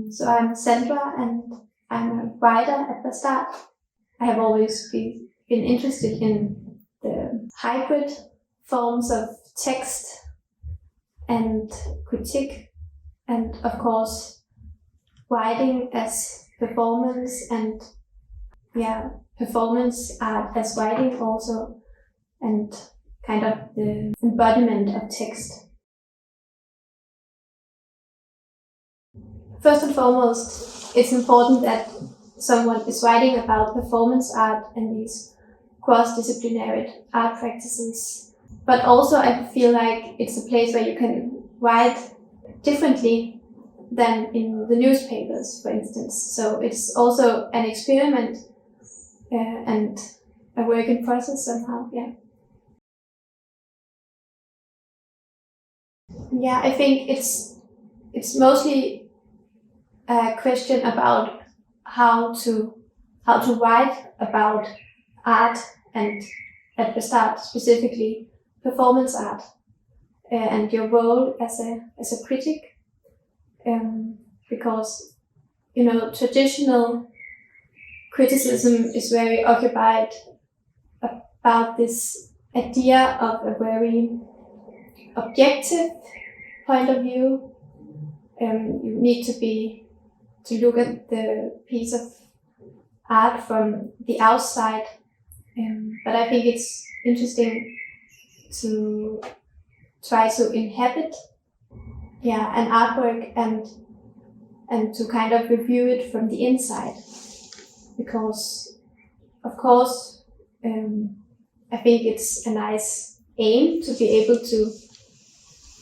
So I'm Sandra and I'm a writer at the start. I have always been interested in the hybrid forms of text and critique, and of course writing as performance, and performance art as writing also, and kind of the embodiment of text. First and foremost, it's important that someone is writing about performance art and these cross-disciplinary art practices. But also I feel like it's a place where you can write differently than in the newspapers, for instance. So it's also an experiment and a work in process somehow, Yeah, I think it's mostly a question about how to write about art, and at the start specifically performance art, and your role as a critic, because traditional criticism is very occupied about this idea of a very objective point of view. You need to look at the piece of art from the outside, but I think it's interesting to try to inhabit an artwork and to kind of review it from the inside, because of course I think it's a nice aim to be able to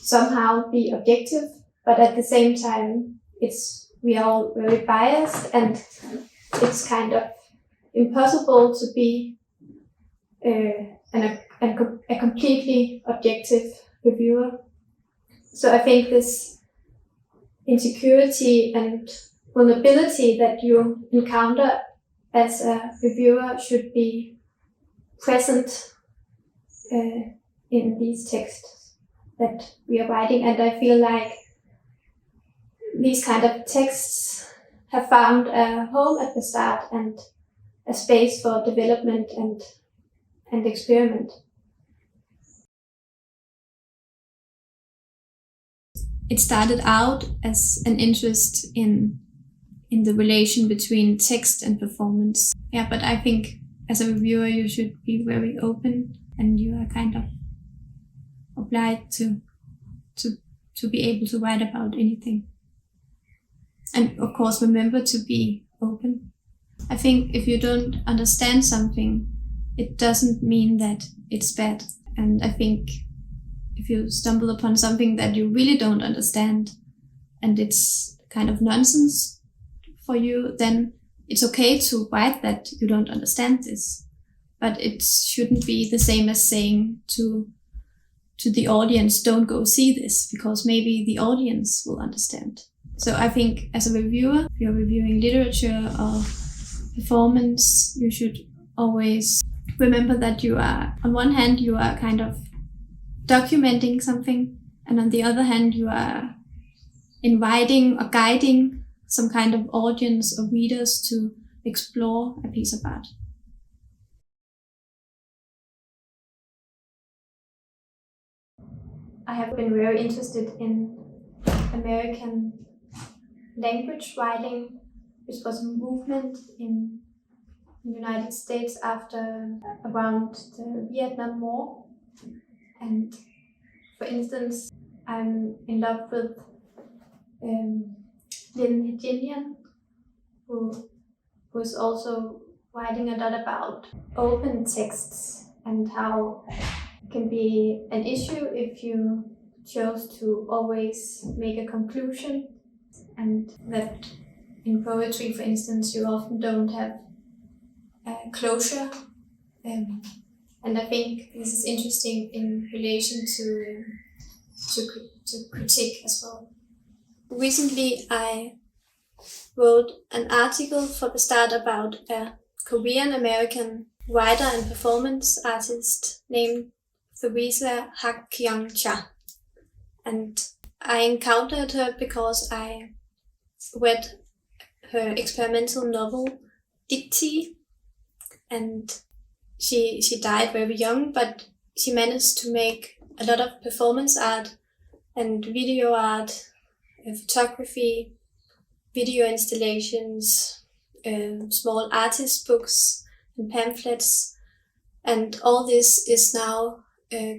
somehow be objective, but at the same time we are all very biased, and it's kind of impossible to be a completely objective reviewer. So I think this insecurity and vulnerability that you encounter as a reviewer should be present in these texts that we are writing, and I feel like these kind of texts have found a home at the start and a space for development and experiment. It started out as an interest in the relation between text and performance. Yeah, but I think as a reviewer you should be very open, and you are kind of obliged to be able to write about anything. And of course, remember to be open. I think if you don't understand something, it doesn't mean that it's bad. And I think if you stumble upon something that you really don't understand, and it's kind of nonsense for you, then it's okay to write that you don't understand this. But it shouldn't be the same as saying to the audience, don't go see this, because maybe the audience will understand. So I think as a reviewer, if you're reviewing literature or performance, you should always remember that you are, on one hand, you are kind of documenting something, and on the other hand, you are inviting or guiding some kind of audience or readers to explore a piece of art. I have been very interested in American language writing, which was a movement in the United States after around the Vietnam War. And for instance, I'm in love with Lund University, who was also writing a lot about open texts and how it can be an issue if you chose to always make a conclusion, and that in poetry, for instance, you often don't have closure. And I think this is interesting in relation to critique as well. Recently, I wrote an article for the Start about a Korean-American writer and performance artist named Theresa Hak Kyung Cha. And I encountered her because I read her experimental novel Dictee, and she died very young, but she managed to make a lot of performance art and video art, photography, video installations, small artist books and pamphlets, and all this is now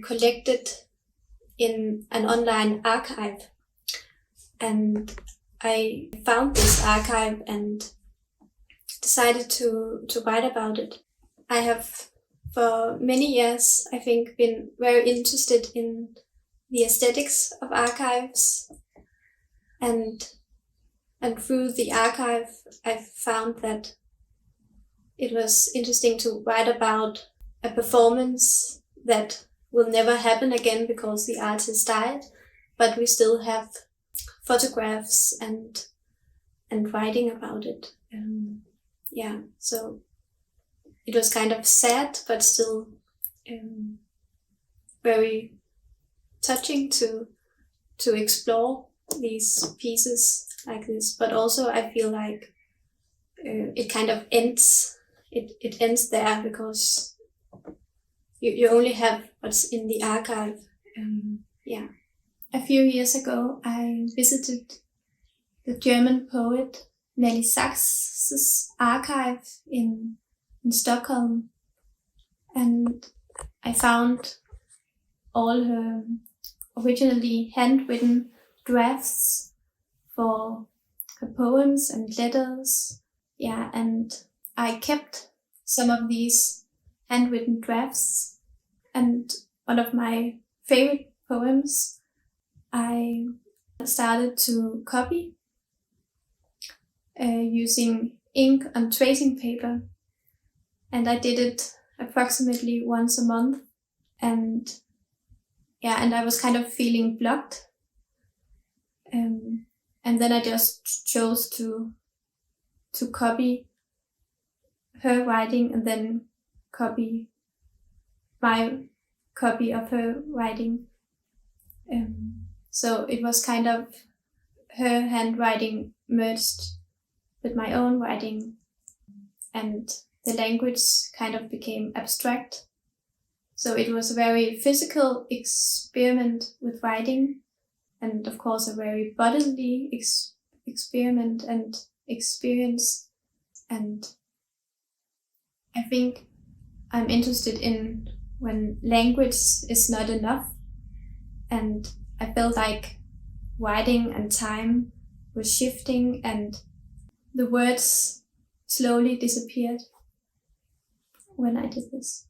collected in an online archive. And I found this archive and decided to write about it. I have for many years, I think, been very interested in the aesthetics of archives, and through the archive I found that it was interesting to write about a performance that will never happen again because the artist died, but we still have photographs and writing about it. So it was kind of sad, but still very touching to explore these pieces like this. But also I feel like it kind of ends. It ends there because you only have what's in the archive. A few years ago, I visited the German poet Nelly Sachs's archive in Stockholm, and I found all her originally handwritten drafts for her poems and letters. And I kept some of these handwritten drafts, and one of my favorite poems I started to copy using ink on tracing paper, and I did it approximately once a month, and I was kind of feeling blocked, and then I just chose to copy her writing and then copy my copy of her writing. So it was kind of her handwriting merged with my own writing, and the language kind of became abstract. So it was a very physical experiment with writing, and of course a very bodily experiment and experience. And I think I'm interested in when language is not enough, and I felt like writing and time was shifting and the words slowly disappeared when I did this.